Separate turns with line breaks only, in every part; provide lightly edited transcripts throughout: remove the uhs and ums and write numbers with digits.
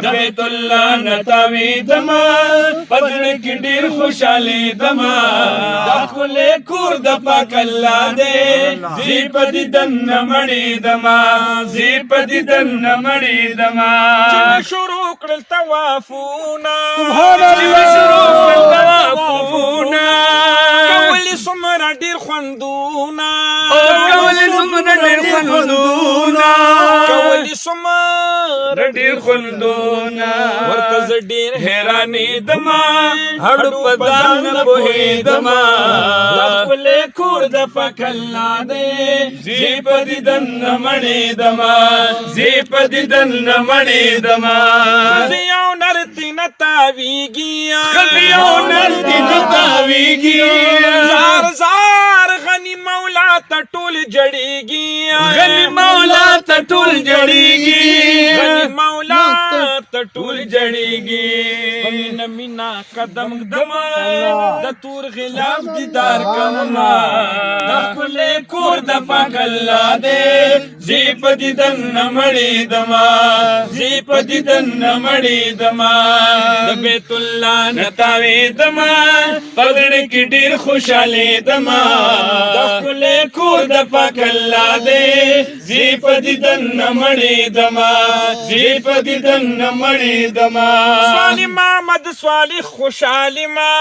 بیت الله نتاوی دما پزړه کې ډیر خوشالي دما د خپل کور د پاک الله دې زی پدی دن مړی دما زی پدی دن مړی دما
شروع کړل طوافونه
شروع کړل طوافونه
کولی څومره ډېر خوندونه
کولی څومره ډېر خوندونه
کولی څومره
ډېر خوندونه
ورته زه ډېر
حیرانېدما هډو په ځان نه پوهېدما د خپلې کور د پاک الله دی زی په دیدن نه مړېدما زی په دیدن نه مړېدما
ښځې او نر دینه تاویږي
ښځې او نر دینه تاویږي
زار زار غني مولا ته ټول جړېږي
غني مولا ته ټول جړېږي
غني مولا ته ټول
جړېږي
مینه مینا قدم دما د تور غلاف دیدار
کما د خپلې کور د پاک الله دی زی په دیدن نه مړېدما زی په دیدن نه مړېدما د بیت الله نه تاوېدما پزړه کې ډېر خوشالېدما د خپلې کور د پاک الله دی زی په دیدن نه مړېدما زی په دیدن نه مړېدما
صالما مد صالح خوشالما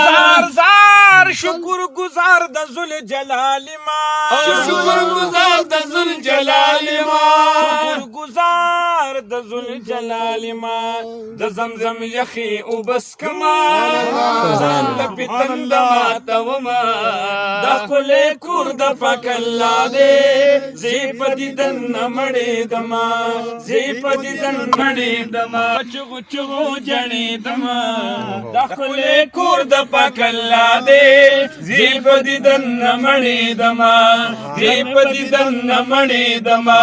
زار زار شکر گزار د ذل جلال ما
شکر گزار د ذل جلال ما
شکر گزار د ذل جلال ما
د زمزم یخی او بس کما ځان د پتند ماتوما د خپل کور د پاک الله دی زی په دیدن نه مړېدما زی په دیدن مړېدما چغو چغو جړېدما د خپل کور د پاک الله دی زی په دیدن نه مړېدما زی په دیدن نه مړېدما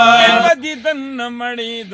دیدن مړېد